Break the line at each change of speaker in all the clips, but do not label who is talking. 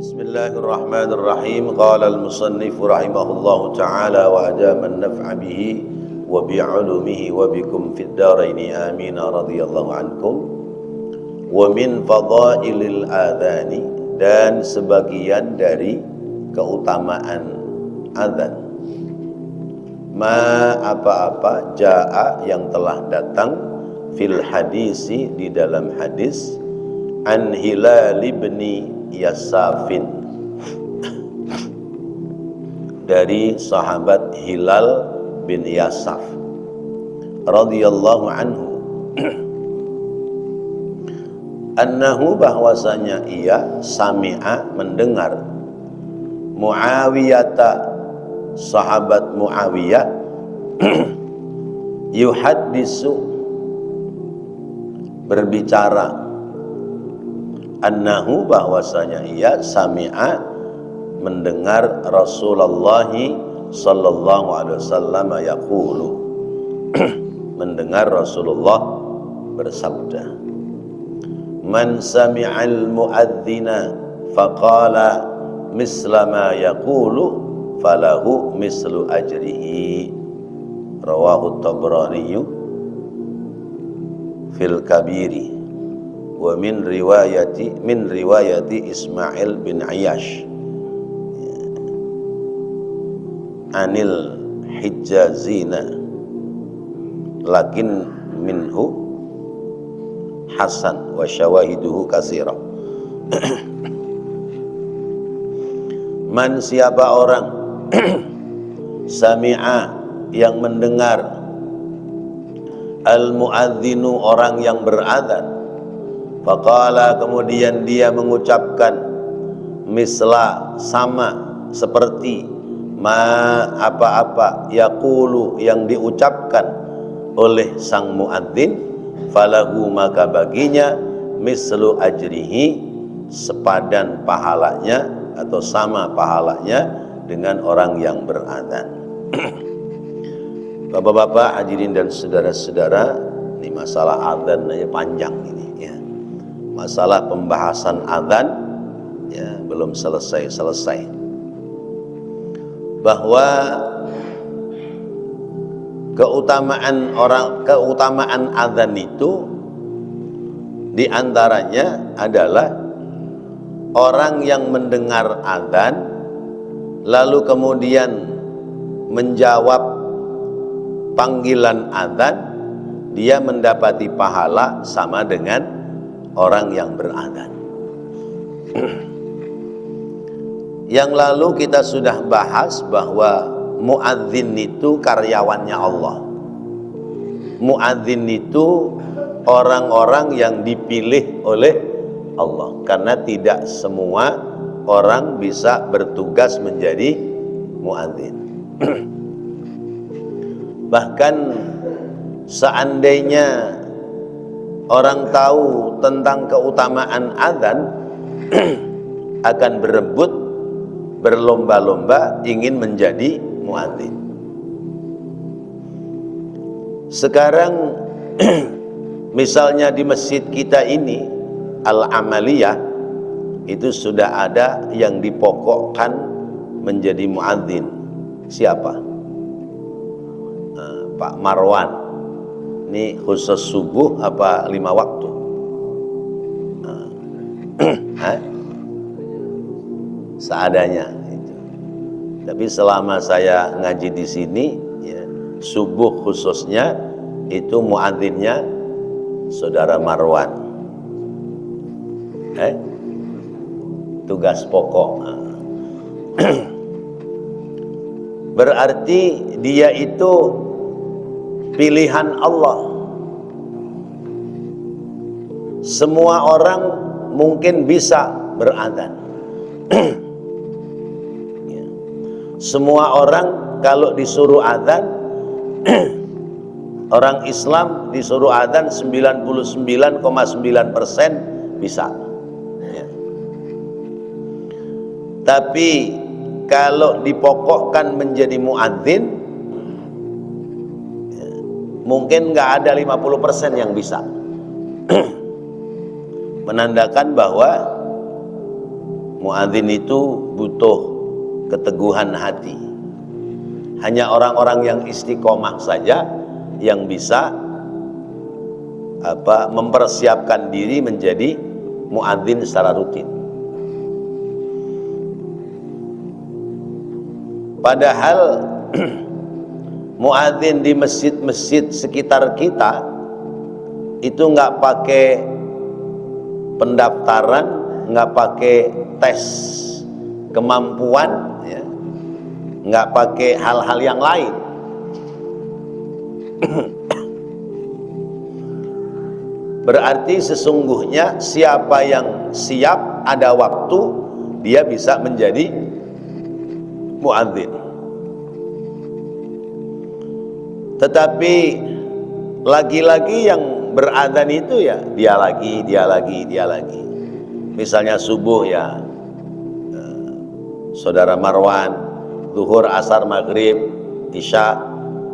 Bismillahirrahmanirrahim. Qala al-musannif rahimahullahu ta'ala wa adama an-naf'a bihi wa bi'ulumihi wa bikum fid dharaini amin radhiyallahu ankum. Wa min fadailil adhani, dan sebagian dari keutamaan adzan, ma apa-apa jaa yang telah datang fil hadisi di dalam hadis an Hilal ibn Yasafin, dari sahabat Hilal bin Yasaf radhiyallahu anhu, annahu bahwasanya ia sami'a mendengar Muawiyata, sahabat Muawiyah yuhaddisu berbicara, annahu bahwasanya ia sami'a mendengar Rasulullah sallallahu alaihi wasallam yaqulu mendengar Rasulullah bersabda, man sami'al muadzina faqala misla ma yaqulu falahu mislu ajrihi, rawahu Tabrani fil kabiri wa min riwayati Ismail bin Ayyash anil Hijazina lakin minhu hasan wa syawahiduhu katsira. Man, siapa orang sami'a yang mendengar al-muadzinu, orang yang beradzan, faqala kemudian dia mengucapkan misla sama seperti ma apa-apa yaqulu yang diucapkan oleh sang muadzin, falahu maka baginya mislu ajrihi, sepadan pahalanya atau sama pahalanya dengan orang yang beradzan. Bapak-bapak, hadirin dan saudara-saudara, ini masalah adzan aja panjang ini ya. Masalah pembahasan adzan ya belum selesai. Bahwa keutamaan adzan itu diantaranya adalah orang yang mendengar adzan lalu kemudian menjawab panggilan adzan, dia mendapati pahala sama dengan orang yang beradzan. Yang lalu kita sudah bahas bahwa muadzin itu karyawannya Allah. Muadzin itu orang-orang yang dipilih oleh Allah, karena tidak semua orang bisa bertugas menjadi muadzin. Bahkan seandainya orang tahu tentang keutamaan adzan akan berebut berlomba-lomba ingin menjadi muadzin. Sekarang misalnya di masjid kita ini Al-Amaliyah itu sudah ada yang dipokokkan menjadi muadzin. Siapa? Pak Marwan. Ini khusus subuh apa 5 waktu? Seadanya itu. Tapi selama saya ngaji di sini ya, subuh khususnya itu muadzinnya saudara Marwan. Tugas pokok. Berarti dia itu pilihan Allah. Semua orang mungkin bisa beradzan. Semua orang kalau disuruh adzan orang Islam disuruh adzan 99,9% bisa. Tapi kalau dipokokkan menjadi muadzin mungkin nggak ada 50% yang bisa. menandakan bahwa Muadzin itu butuh keteguhan hati. Hanya orang-orang yang istiqomah saja yang bisa mempersiapkan diri menjadi muadzin secara rutin. Padahal muadzin di masjid-masjid sekitar kita itu nggak pakai pendaftaran, nggak pakai tes kemampuan, ya, nggak pakai hal-hal yang lain. Berarti sesungguhnya siapa yang siap ada waktu, dia bisa menjadi muadzin. Tetapi lagi-lagi yang beradzan itu ya dia lagi. Misalnya subuh ya saudara Marwan, zuhur, asar, maghrib, isya,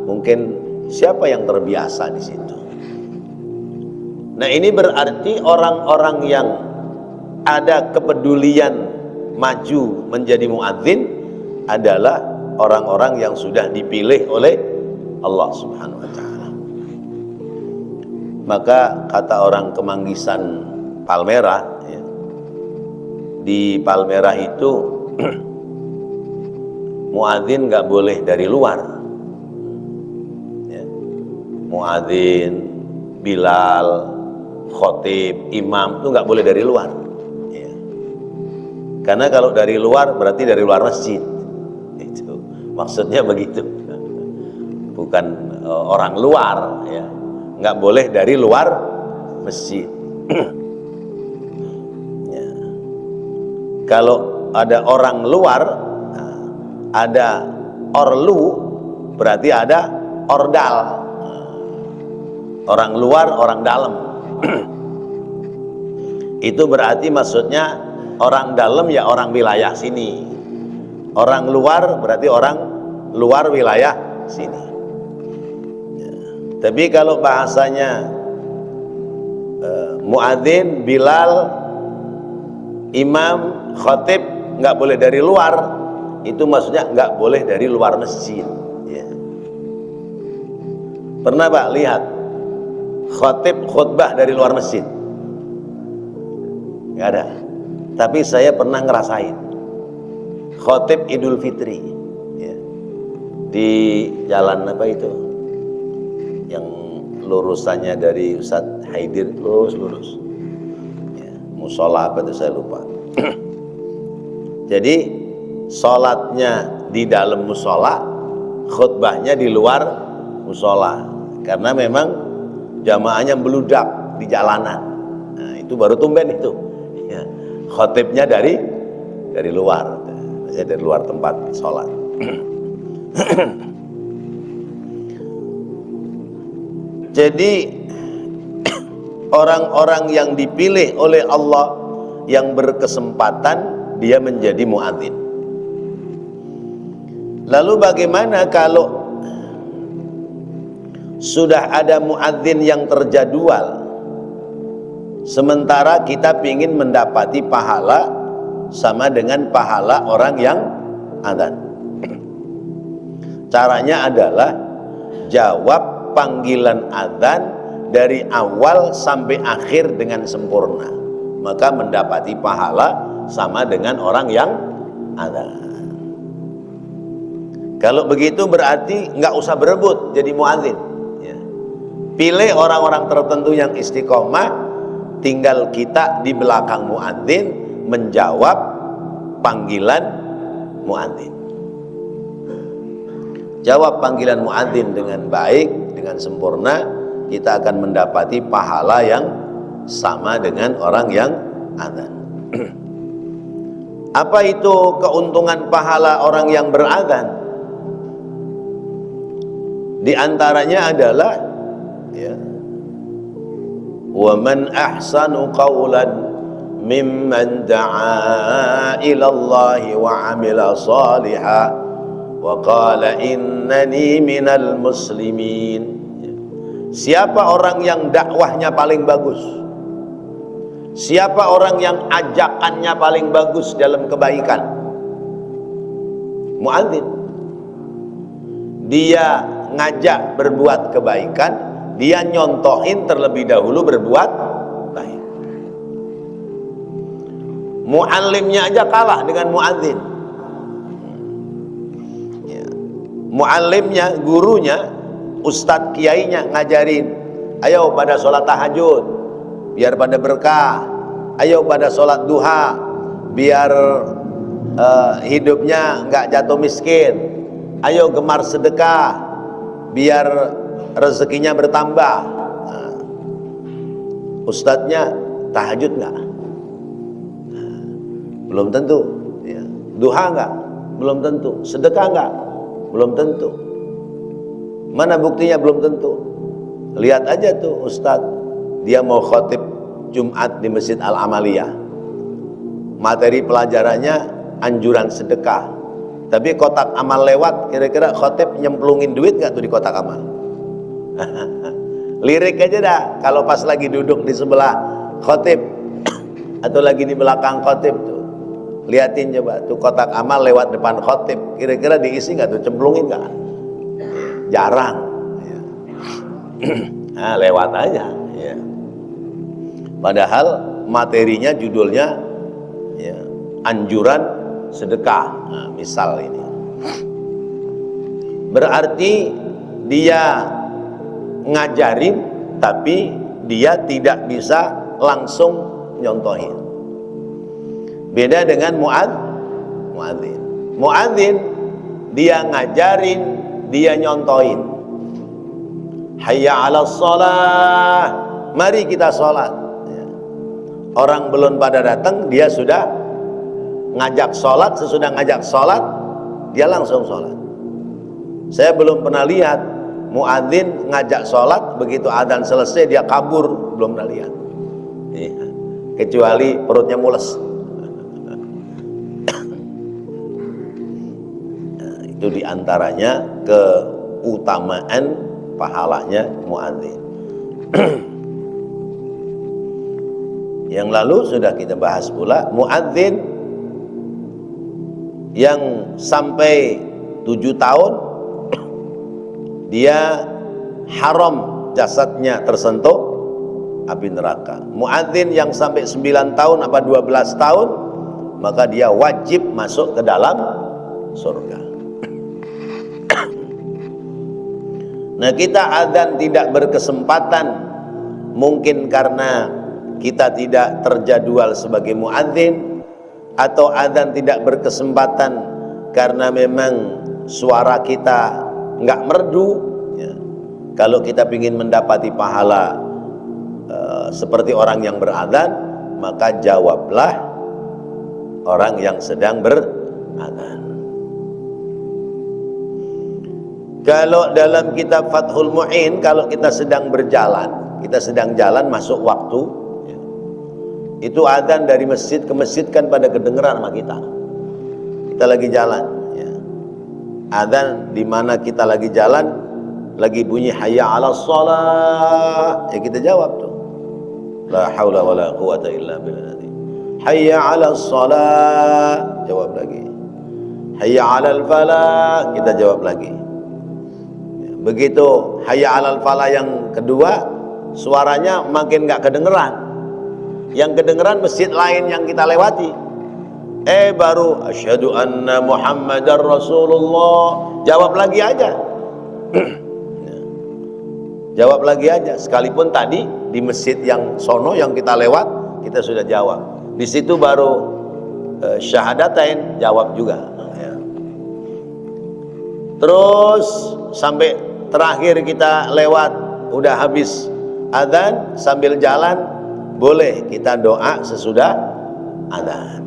mungkin siapa yang terbiasa di situ. Nah, ini berarti orang-orang yang ada kepedulian maju menjadi muadzin adalah orang-orang yang sudah dipilih oleh Allah Subhanahu wa taala. Maka kata orang Kemanggisan Palmerah, ya, di Palmerah itu muadzin nggak boleh dari luar, ya. Muadzin, Bilal, khotib, imam itu nggak boleh dari luar, ya. Karena kalau dari luar berarti dari luar masjid, itu maksudnya begitu, bukan orang luar, ya. Nggak boleh dari luar masjid. Ya. Kalau ada orang luar, ada orlu, berarti ada ordal, orang luar, orang dalam. Itu berarti maksudnya orang dalam ya orang wilayah sini, orang luar berarti orang luar wilayah sini, ya. Tapi kalau bahasanya muadzin, Bilal, imam, khatib nggak boleh dari luar, itu maksudnya nggak boleh dari luar masjid, ya. Pernah Pak lihat khatib khutbah dari luar masjid? Nggak ada. Tapi saya pernah ngerasain khatib Idul Fitri, ya, di jalan apa itu yang lurusannya dari Ustadz Haidir, lurus, ya, musola apa itu saya lupa. Jadi sholatnya di dalam musola, khutbahnya di luar musola, karena memang jamaahnya meludak di jalanan. Nah, itu baru tumben itu, ya, khotibnya dari luar, dari luar tempat sholat. Jadi orang-orang yang dipilih oleh Allah yang berkesempatan dia menjadi muadzin. Lalu bagaimana kalau sudah ada muadzin yang terjadwal, sementara kita ingin mendapati pahala sama dengan pahala orang yang adzan? Caranya adalah jawab panggilan adzan dari awal sampai akhir dengan sempurna, maka mendapati pahala sama dengan orang yang adzan. Kalau begitu berarti nggak usah berebut jadi muadzin, ya. Pilih orang-orang tertentu yang istiqomah, tinggal kita di belakang muadzin menjawab panggilan muadzin. Jawab panggilan muadzin dengan baik, dengan sempurna, kita akan mendapati pahala yang sama dengan orang yang adzan. Apa itu keuntungan pahala orang yang beradzan? Di antaranya adalah, ya, wa man ahsanu qawlan mimman da'a ila Allah wa 'amila shalihan wa qala innani minal muslimin. Siapa orang yang dakwahnya paling bagus, Siapa orang yang ajakannya paling bagus dalam kebaikan? Muadzin. Dia ngajak berbuat kebaikan, dia nyontohin terlebih dahulu berbuat baik. Muallimnya aja kalah dengan muadzin. Ya. Muallimnya, gurunya, ustadz kiainya ngajarin, ayo pada sholat tahajud biar pada berkah, ayo pada sholat duha biar hidupnya nggak jatuh miskin, ayo gemar sedekah biar rezekinya bertambah. Nah, ustadznya tahajud nggak? Nah, belum tentu. Ya. Duha nggak? Belum tentu. Sedekah nggak? Belum tentu. Mana buktinya? Belum tentu. Lihat aja tuh ustadz, dia mau khotib Jumat di Masjid Al-Amaliyah, materi pelajarannya anjuran sedekah, tapi kotak amal lewat, kira-kira khotib nyemplungin duit gak tuh di kotak amal? Lirik aja dah, kalau pas lagi duduk di sebelah khotib atau lagi di belakang khotib tuh, liatin coba tuh kotak amal lewat depan khotib, kira-kira diisi gak tuh, cemplungin gak? Jarang. Nah, lewat aja ya. Padahal materinya judulnya ya, anjuran sedekah. Nah, misal ini berarti dia ngajarin tapi dia tidak bisa langsung nyontohin. Beda dengan muadzin. Muadzin dia ngajarin, dia nyontohin. Hayya 'alas shalah, mari kita sholat. Ya. Orang belum pada datang, dia sudah ngajak sholat. Sesudah ngajak sholat, dia langsung sholat. Saya belum pernah lihat muadzin ngajak sholat, begitu adzan selesai dia kabur, belum pernah lihat. Ya. Kecuali perutnya mules. Nah, itu diantaranya keutamaan pahalanya muadzin. Yang lalu sudah kita bahas pula, muadzin yang sampai 7 tahun dia haram jasadnya tersentuh api neraka. Muadzin yang sampai 9 tahun apa 12 tahun, maka dia wajib masuk ke dalam surga. Nah, kita adzan tidak berkesempatan, mungkin karena kita tidak terjadwal sebagai muadzin, atau adzan tidak berkesempatan karena memang suara kita nggak merdu. Ya. Kalau kita ingin mendapati pahala seperti orang yang beradzan, maka jawablah orang yang sedang beradzan. Kalau dalam kitab Fathul Mu'in, kalau kita sedang berjalan, kita sedang jalan masuk waktu, ya, itu adzan dari masjid ke masjid kan pada kedengeran sama kita. Kita lagi jalan, ya. Adzan di mana kita lagi jalan, lagi bunyi hayya 'alas shalah, ya kita jawab tuh. La haula wala quwata illa billah. Hayya 'alas shalah, jawab lagi. Hayya 'alal falah, kita jawab lagi. Begitu hayya 'alal falah yang kedua, suaranya makin nggak kedengeran. Yang kedengeran masjid lain yang kita lewati. Baru asyhadu anna Muhammadar Rasulullah, jawab lagi aja. Jawab lagi aja, sekalipun tadi di masjid yang sono yang kita lewat kita sudah jawab. Di situ baru syahadatain jawab juga. Ya. Terus sampai terakhir kita lewat, udah habis adzan, sambil jalan boleh kita doa sesudah adzan.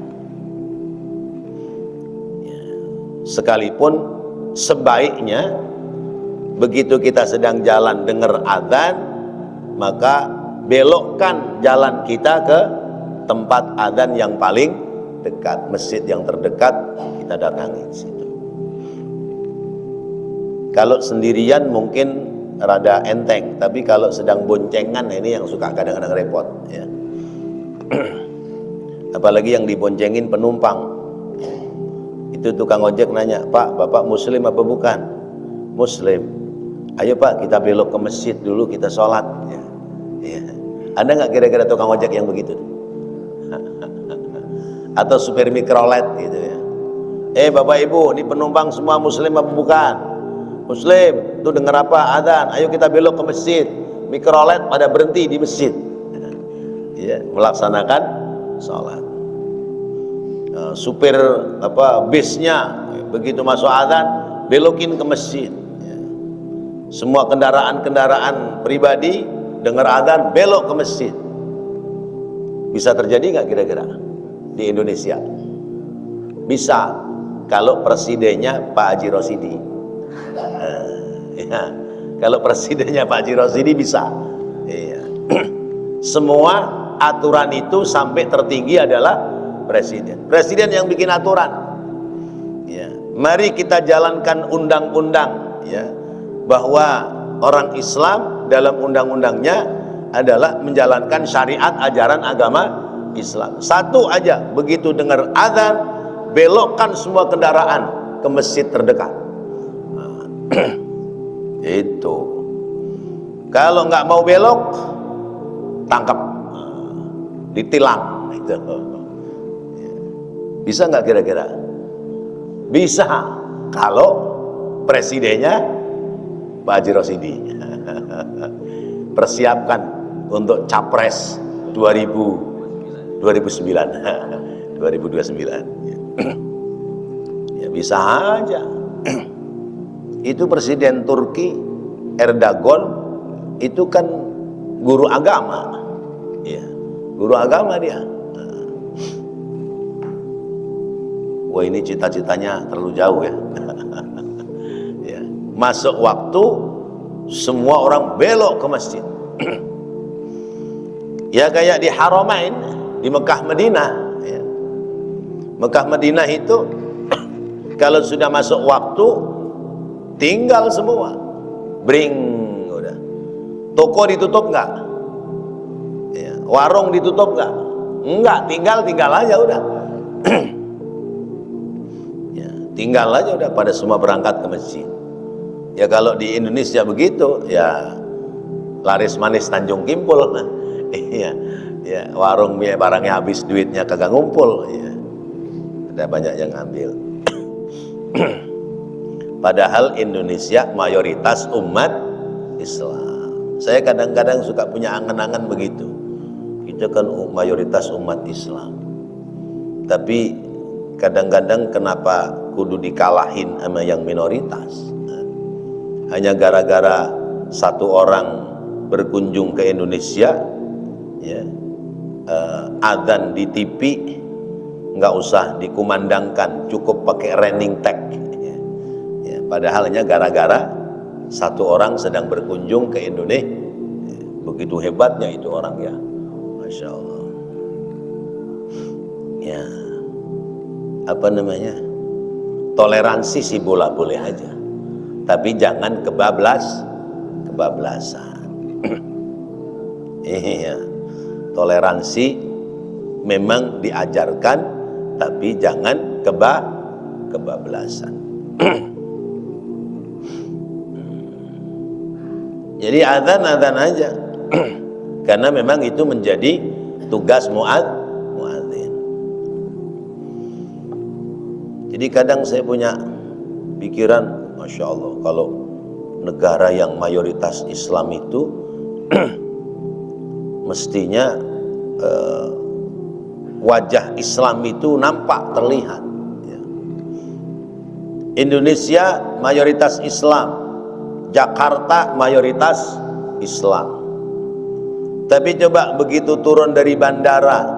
Ya. Sekalipun sebaiknya begitu kita sedang jalan dengar adzan, maka belokkan jalan kita ke tempat adzan yang paling dekat, masjid yang terdekat, kita datangi situ. Kalau sendirian mungkin rada enteng, tapi kalau sedang boncengan, ini yang suka kadang-kadang repot ya. Apalagi yang diboncengin penumpang. Itu tukang ojek nanya, "Pak, Bapak muslim apa bukan?" "Muslim." "Ayo Pak, kita belok ke masjid dulu, kita sholat." Ya. Ya. Ada nggak kira-kira tukang ojek yang begitu? Atau supir mikrolet gitu ya. Bapak Ibu, ini penumpang semua muslim apa bukan?" "Muslim." "Tuh dengar apa? Adzan. Ayo kita belok ke masjid." Mikrolet pada berhenti di masjid. Ya, melaksanakan sholat. Supir bisnya begitu masuk adzan belokin ke masjid. Ya. Semua kendaraan pribadi dengar adzan belok ke masjid. Bisa terjadi nggak kira-kira di Indonesia? Bisa kalau presidennya Pak Haji Rosidi. Ya, kalau presidennya Pak Haji Rosidi bisa. Ya. Semua aturan itu sampai tertinggi adalah presiden. Presiden yang bikin aturan. Ya. Mari kita jalankan undang-undang, ya, bahwa orang Islam dalam undang-undangnya adalah menjalankan syariat ajaran agama Islam. Satu aja, begitu dengar azan, belokkan semua kendaraan ke masjid terdekat. Nah, itu. Kalau nggak mau belok, tangkap, ditilang. Itu. Bisa nggak kira-kira? Bisa kalau presidennya Pak Haji Rosidi. Persiapkan untuk capres 2009 2029. Ya bisa aja. Itu presiden Turki Erdogan itu kan guru agama, ya, guru agama dia. Wah, ini cita-citanya terlalu jauh ya. Ya. Masuk waktu semua orang belok ke masjid. Ya kayak di Haramain di Mekah Madinah, ya. Mekah Madinah itu kalau sudah masuk waktu tinggal semua, bring, udah. Toko ditutup nggak? Ya. Warung ditutup nggak? Enggak, tinggal aja udah. Ya, tinggal aja udah, pada semua berangkat ke masjid. Ya kalau di Indonesia begitu, ya laris manis Tanjung Kimpul. Iya, ya, warung barangnya habis, duitnya kagak ngumpul. Ya. Ada banyak yang ngambil. Padahal Indonesia mayoritas umat Islam. Saya kadang-kadang suka punya angan-angan begitu. Kita kan mayoritas umat Islam. Tapi kadang-kadang kenapa kudu dikalahin sama yang minoritas? Hanya gara-gara satu orang berkunjung ke Indonesia, ya, adzan di TV nggak usah dikumandangkan, cukup pakai running tag. Ya. Ya, padahal hanya gara-gara satu orang sedang berkunjung ke Indonesia. Ya, begitu hebatnya itu orang, ya, Masya Allah. Ya, apa namanya? Toleransi sih boleh aja, tapi jangan kebablasan. Iya, toleransi memang diajarkan, tapi jangan kebablasan. Jadi adzan aja, karena memang itu menjadi tugas muadzin. Jadi kadang saya punya pikiran, Masya Allah, kalau negara yang mayoritas Islam itu mestinya wajah Islam itu nampak, terlihat, ya. Indonesia mayoritas Islam, Jakarta mayoritas Islam. Tapi coba begitu turun dari bandara,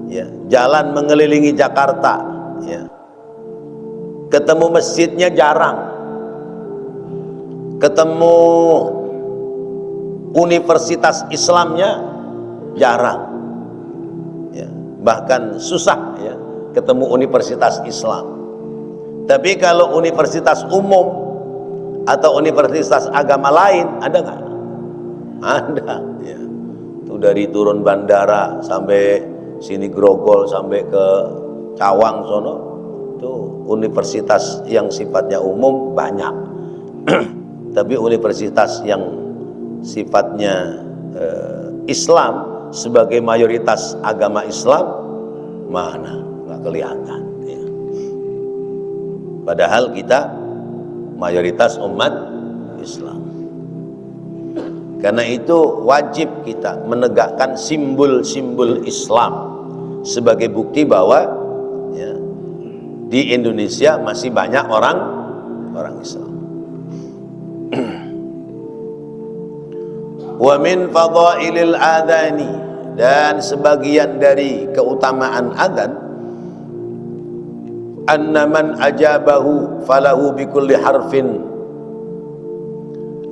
ya, jalan mengelilingi Jakarta, ya, ketemu masjidnya jarang, ketemu universitas Islamnya jarang, ya, bahkan susah, ya, ketemu universitas Islam. Tapi kalau universitas umum atau universitas agama lain ada nggak? Ada, ya. Itu dari turun bandara sampai sini Grogol sampai ke Cawang sono, itu universitas yang sifatnya umum banyak. Tapi universitas yang sifatnya Islam sebagai mayoritas agama Islam mana? Nggak kelihatan ya. Padahal kita mayoritas umat Islam. Karena itu wajib kita menegakkan simbol-simbol Islam sebagai bukti bahwa ya, di Indonesia masih banyak orang Islam. Wa min fadhailil adhani, dan sebagian dari keutamaan adzan, anna man ajabahu falahu bikulli harfin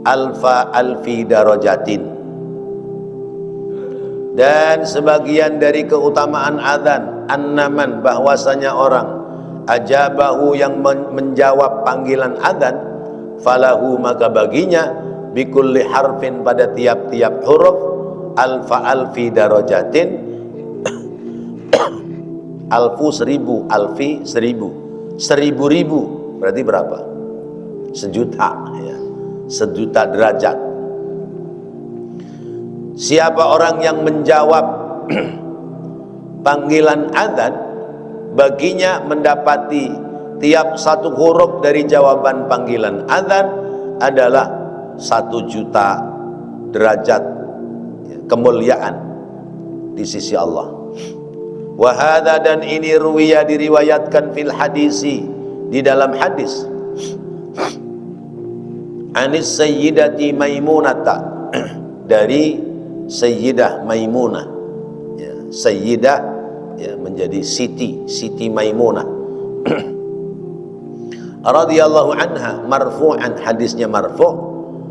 alfi darajatin. Dan sebagian dari keutamaan adzan, annaman, bahwasanya orang ajabahu yang menjawab panggilan adzan, falahu, maka baginya bikulli harfin, pada tiap-tiap huruf, alfi darajatin, alfu seribu, alfi seribu, seribu ribu berarti berapa? Sejuta ya. Sejuta derajat. Siapa orang yang menjawab panggilan adzan, baginya mendapati tiap satu huruf dari jawaban panggilan adzan adalah 1.000.000 derajat kemuliaan di sisi Allah. Wa hadza, dan ini ruwiya, diriwayatkan fil hadisi, di dalam hadis, anis sayyidati Maimunata, dari Sayyidah Maimunah ya, Sayyidah ya, menjadi Siti Maimunah radhiyallahu anha, marfu'an, hadisnya marfu',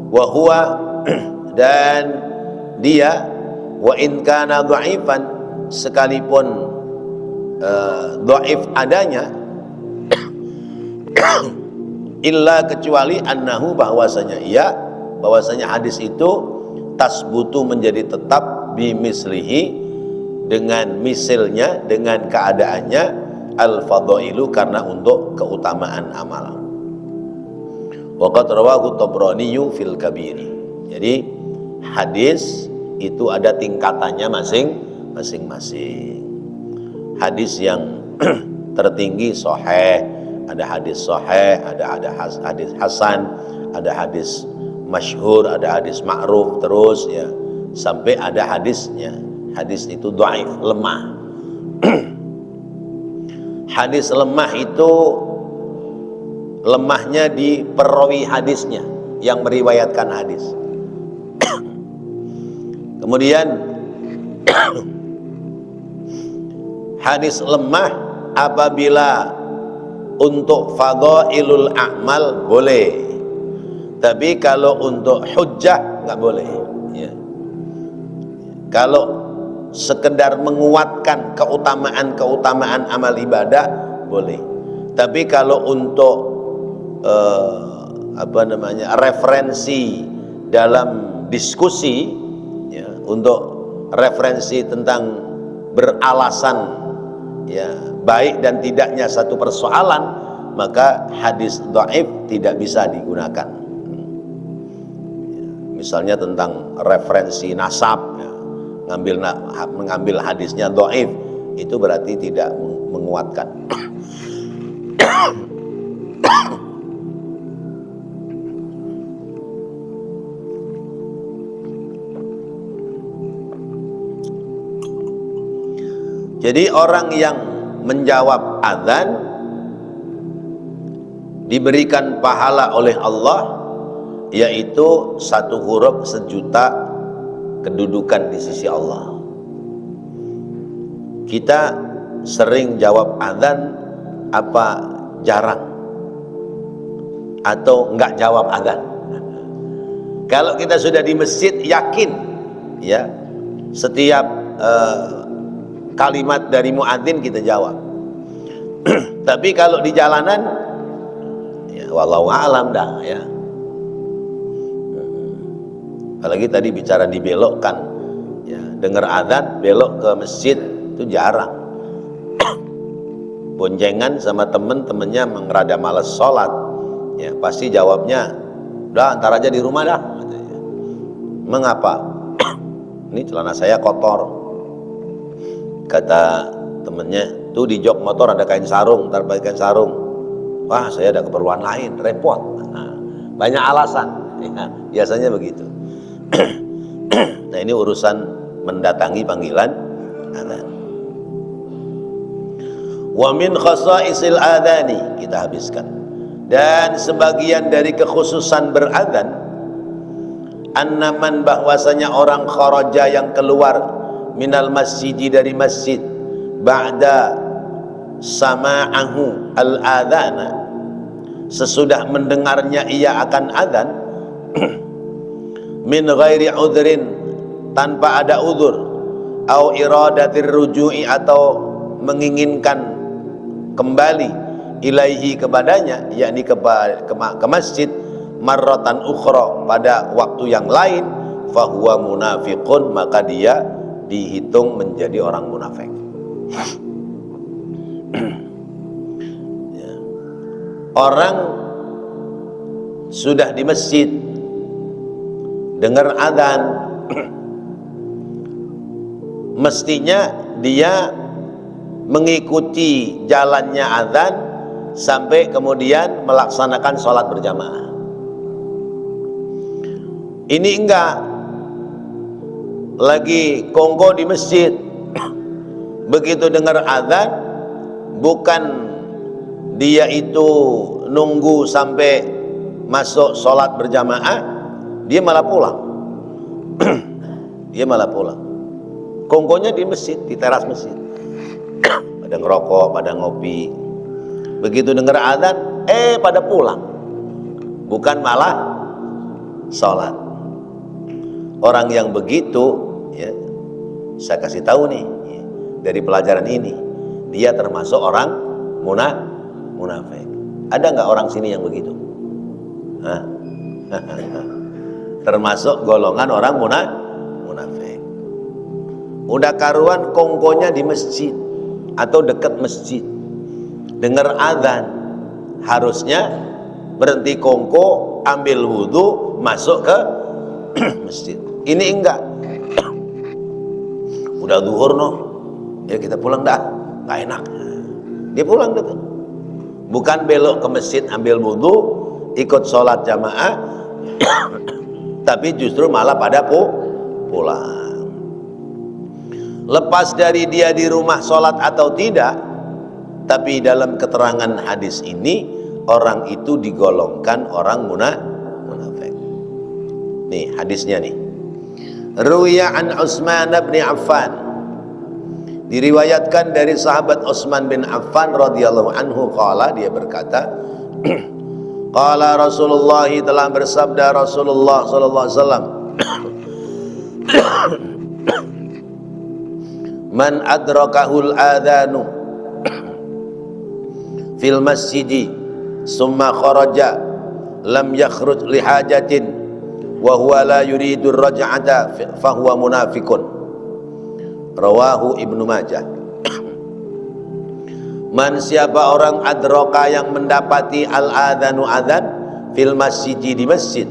wa huwa, dan dia, wa in kana dha'ifan, sekalipun dhaif adanya, illa, kecuali, annahu, bahwasanya hadis itu tasbutu, menjadi tetap, bimislihi, dengan misilnya, dengan keadaannya, al-fadailu, karena untuk keutamaan amal. Wa qad rawahu Tabraniyu fil Kabiri. Jadi hadis itu ada tingkatannya masing-masing. Hadis yang tertinggi sahih, ada hadis sahih, ada hadis hasan, ada hadis masyhur, ada hadis ma'ruf, terus ya sampai ada hadisnya. Hadis itu dhaif, lemah. Hadis lemah itu lemahnya di perawi hadisnya yang meriwayatkan hadis. Kemudian hadis lemah apabila untuk fadhailul a'mal boleh, tapi kalau untuk hujjah nggak boleh ya. Kalau sekedar menguatkan keutamaan amal ibadah boleh, tapi kalau untuk referensi dalam diskusi ya, untuk referensi tentang beralasan ya baik dan tidaknya satu persoalan, maka hadis dhaif tidak bisa digunakan. Misalnya tentang referensi nasab ya, mengambil hadisnya dhaif, itu berarti tidak menguatkan. Jadi orang yang menjawab adzan diberikan pahala oleh Allah, yaitu satu huruf 1.000.000 kedudukan di sisi Allah. Kita sering jawab adzan apa jarang? Atau enggak jawab adzan? Kalau kita sudah di masjid yakin ya, setiap kalimat dari muadzin kita jawab. Tapi kalau di jalanan ya wallahu a'lam dah ya. Apalagi tadi bicara dibelokkan ya, dengar adzan belok ke masjid itu jarang. Boncengan sama temen-temennya mengerada malas sholat, ya pasti jawabnya, udah antar aja di rumah dah. Mengapa? Ini celana saya kotor. Kata temennya, tuh di jok motor ada kain sarung, ntar pakai kain sarung. Wah, saya ada keperluan lain, repot. Nah, banyak alasan, ya, biasanya begitu. Nah, ini urusan mendatangi panggilan adzan. Wa min khasaisil adzani, kita habiskan. Dan sebagian dari kekhususan beradzan, annaman, bahwasanya orang kharaja yang keluar minal masjidi dari masjid ba'da sama'ahu al-adzana, sesudah mendengarnya ia akan adzan, min ghairi udhrin, tanpa ada udzur, au iradatir ruju'i, atau menginginkan kembali ilaihi, kepadanya, yakni ke masjid, marratan ukhra, pada waktu yang lain, fahuwa munafiqun, maka dia dihitung menjadi orang munafik. Ya. Orang sudah di masjid dengar adzan, mestinya dia mengikuti jalannya adzan sampai kemudian melaksanakan sholat berjamaah. Ini enggak, lagi kongko di masjid, begitu dengar adzan, bukan dia itu nunggu sampai masuk sholat berjamaah, dia malah pulang. Dia malah pulang. Kongkonya di masjid, di teras masjid, pada ngerokok, pada ngopi. Begitu dengar adzan, pada pulang, bukan malah sholat. Orang yang begitu, ya, saya kasih tahu nih, ya, dari pelajaran ini, dia termasuk orang munafik. Ada nggak orang sini yang begitu? Hah? Termasuk golongan orang munafik. Udah karuan kongkonya di masjid atau dekat masjid, dengar adzan, harusnya berhenti kongko, ambil wudhu, masuk ke masjid. Ini enggak. Udah zuhur noh, ya kita pulang dah, nggak enak. Dia pulang dah tuh. Bukan belok ke masjid ambil wudhu, ikut sholat jamaah, tapi justru malah pada pulang. Lepas dari dia di rumah sholat atau tidak, tapi dalam keterangan hadis ini, orang itu digolongkan orang munafik. Nih hadisnya nih. Ruwiya an Utsman bin Affan, diriwayatkan dari sahabat Utsman bin Affan radhiyallahu anhu, qala, dia berkata, qala Rasulullah, telah bersabda Rasulullah sallallahu alaihi wasallam, man adrakahul adhanu fil masjidi summa kharaja lam yakhruj li hajatin wa huwa la yuridu raj'ata fahuwa munafikun. Rawahu Ibnu Majah. Man, siapa orang adraka yang mendapati al-adhanu adzan fil masjidi, di masjid,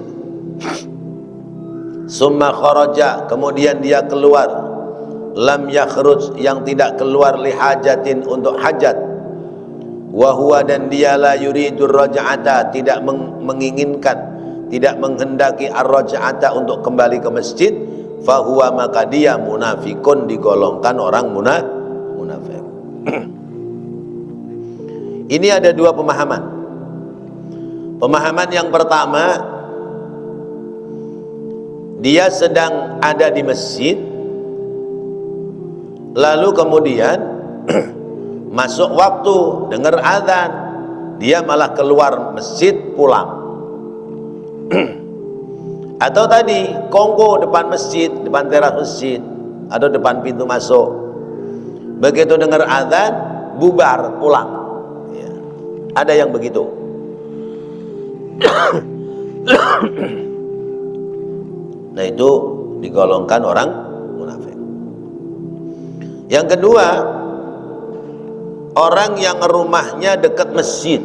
summa kharaja, kemudian dia keluar, lam yakhruj, yang tidak keluar, li hajatin, untuk hajat, wa huwa, dan dia la yuridu raj'ata, tidak menginginkan, tidak menghendaki ar-raj'ata, untuk kembali ke masjid, fahuwa, maka dia munafikun, digolongkan orang munafik. Ini ada dua pemahaman. Pemahaman yang pertama, dia sedang ada di masjid, lalu kemudian masuk waktu dengar azan, dia malah keluar masjid pulang. Atau tadi kongko depan masjid, depan teras masjid atau depan pintu masuk, begitu dengar azan bubar pulang, ya. Ada yang begitu. Nah, itu digolongkan orang munafik. Yang kedua, orang yang rumahnya dekat masjid.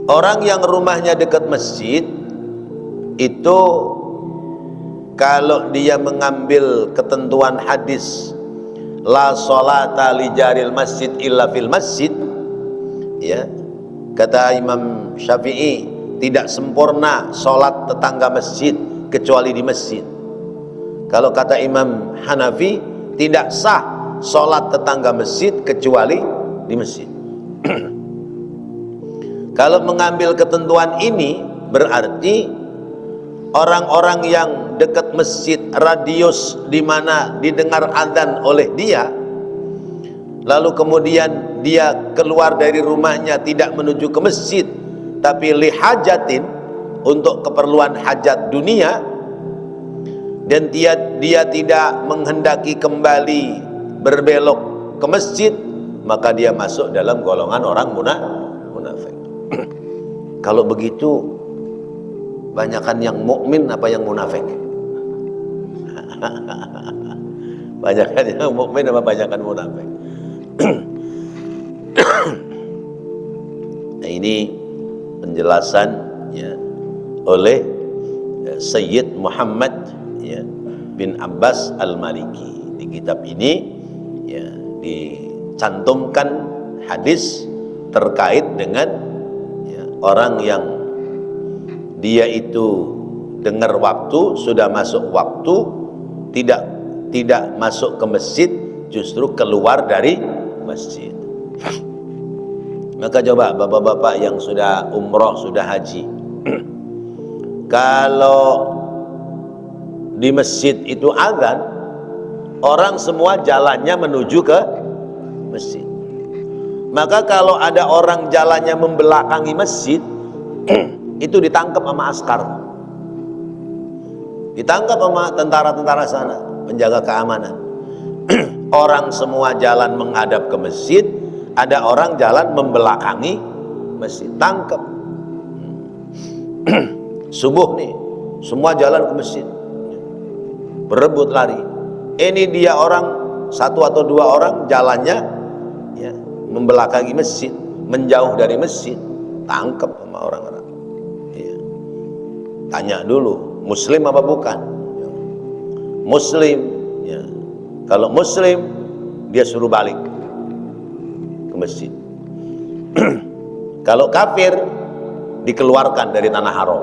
Orang yang rumahnya dekat masjid itu kalau dia mengambil ketentuan hadis la sholata li jaril masjid illa fil masjid, ya, kata Imam Syafi'i, tidak sempurna sholat tetangga masjid kecuali di masjid. Kalau kata Imam Hanafi, tidak sah sholat tetangga masjid kecuali di masjid. Kalau mengambil ketentuan ini, berarti orang-orang yang dekat masjid, radius di mana didengar adzan oleh dia, lalu kemudian dia keluar dari rumahnya tidak menuju ke masjid, tapi lihajatin, untuk keperluan hajat dunia, dan dia tidak menghendaki kembali berbelok ke masjid, maka dia masuk dalam golongan orang munafik. Kalau begitu, banyakan yang mukmin apa yang munafik? Banyakan yang mukmin apa banyakan munafik? Nah, ini penjelasan, ya, oleh Sayyid Muhammad, ya, bin Abbas Al-Maliki. Di kitab ini, ya, dicantumkan hadis terkait dengan, ya, orang yang dia itu dengar waktu, sudah masuk waktu, tidak masuk ke masjid, justru keluar dari masjid. Maka coba bapak-bapak yang sudah umroh, sudah haji, kalau di masjid itu azan, orang semua jalannya menuju ke masjid. Maka kalau ada orang jalannya membelakangi masjid, itu ditangkap sama askar, ditangkap sama tentara-tentara sana, penjaga keamanan. Orang semua jalan menghadap ke masjid, ada orang jalan membelakangi masjid, tangkap. Subuh nih, semua jalan ke masjid, berebut lari. Ini dia orang, satu atau dua orang jalannya, ya, membelakangi masjid, menjauh dari masjid, tangkap sama orang-orang. Ya. Tanya dulu, muslim apa bukan? Ya. Muslim, ya. Kalau muslim, dia suruh balik ke masjid. Kalau kafir, dikeluarkan dari tanah haram.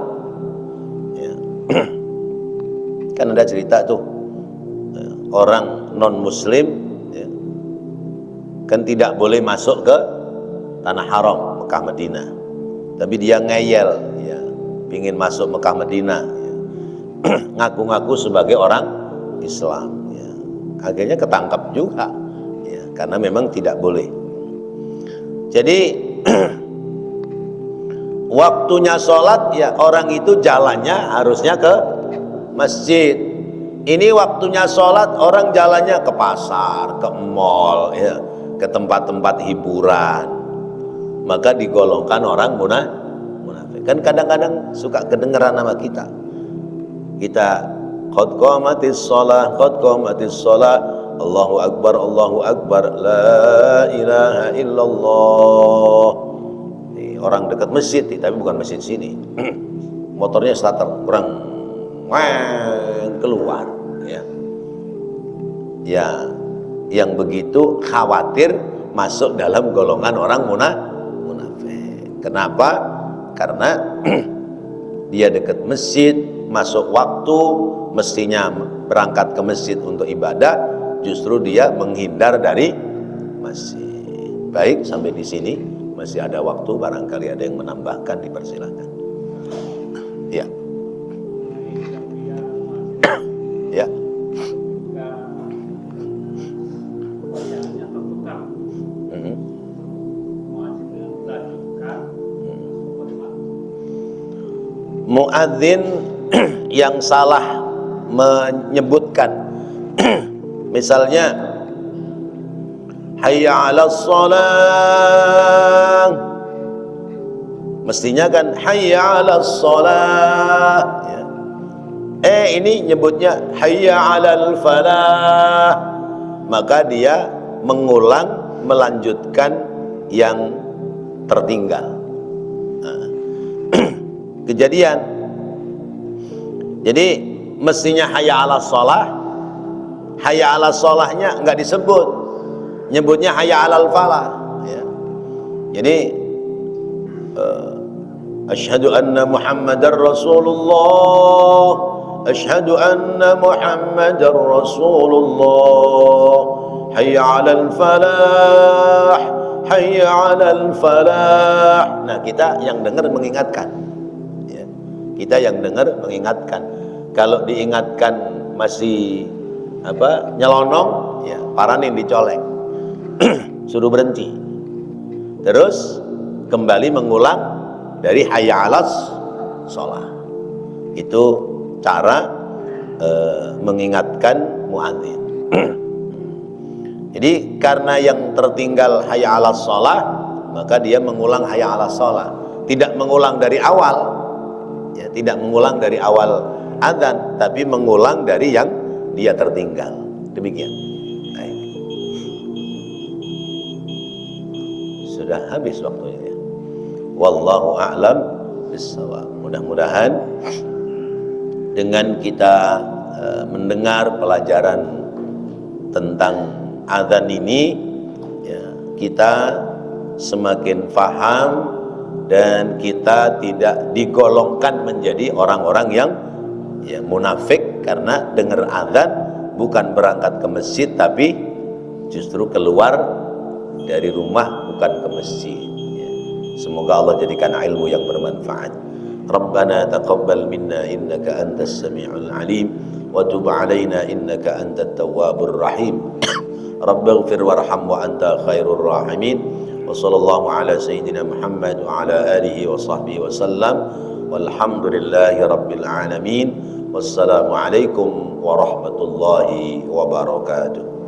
Ya. Kan ada cerita tuh, orang non muslim, ya, kan tidak boleh masuk ke tanah haram Mekah Madinah, tapi dia ngeyel, ya, pingin masuk Mekah Madinah, ya. Ngaku-ngaku sebagai orang Islam, ya. Akhirnya ketangkap juga, ya, karena memang tidak boleh. Jadi waktunya sholat, ya, orang itu jalannya harusnya ke masjid. Ini waktunya sholat, orang jalannya ke pasar, ke mall, ya, ke tempat-tempat hiburan. Maka digolongkan orang munafik. Kan kadang-kadang suka kedengeran nama kita. Qad qamatis shalah, Allahu Akbar, la ilaha illallah. Ini orang dekat masjid, tapi bukan masjid sini. Motornya starter, kurang keluar, ya. Ya, yang begitu khawatir masuk dalam golongan orang munafik. Kenapa? Karena dia dekat masjid, masuk waktu, mestinya berangkat ke masjid untuk ibadah, justru dia menghindar dari masjid. Baik, sampai di sini masih ada waktu, barangkali ada yang menambahkan, dipersilakan. Ya. Ya. Muadzin yang salah menyebutkan, misalnya hayya 'alas shalah, mestinya kan hayya 'alas shalah, ya. Ini nyebutnya hayya 'alal falah, maka dia mengulang, melanjutkan yang tertinggal. Kejadian. Jadi mestinya hayya 'alas shalah, hayya 'alas shalahnya enggak disebut, nyebutnya hayya 'alal falah, ya. Jadi asyhadu anna Muhammadar Rasulullah, asyhadu anna Muhammadar Rasulullah, hayya 'alal falah, hayya 'alal falah. Nah, kita yang dengar mengingatkan, ya. Kita yang dengar mengingatkan. Kalau diingatkan masih nyelonong, ya paranin, dicolek. Suruh berhenti. Terus kembali mengulang dari hayya 'alas shalah. Itu cara mengingatkan muadzin. Jadi karena yang tertinggal hayya 'alas shalah, maka dia mengulang hayya 'alas shalah, tidak mengulang dari awal, ya, tidak mengulang dari awal adzan, tapi mengulang dari yang dia tertinggal. Demikian. Baik. Sudah habis waktunya. Wallahu a'lam bissawab. Mudah-mudahan dengan kita mendengar pelajaran tentang adzan ini, ya, kita semakin faham dan kita tidak digolongkan menjadi orang-orang yang, ya, munafik karena dengar adzan bukan berangkat ke masjid tapi justru keluar dari rumah bukan ke masjid, ya. Semoga Allah jadikan ilmu yang bermanfaat. Rabbana taqabbal minna innaka antas sami'ul alim wa tub 'alaina innaka antat tawwabur rahim. Rabbighfir warham wa anta khairur rahimin. Wa sallallahu ala sayyidina Muhammad wa ala alihi wa sahbihi wa sallam. Walhamdulillahi rabbil alamin. Wassalamu alaikum warahmatullahi wabarakatuh.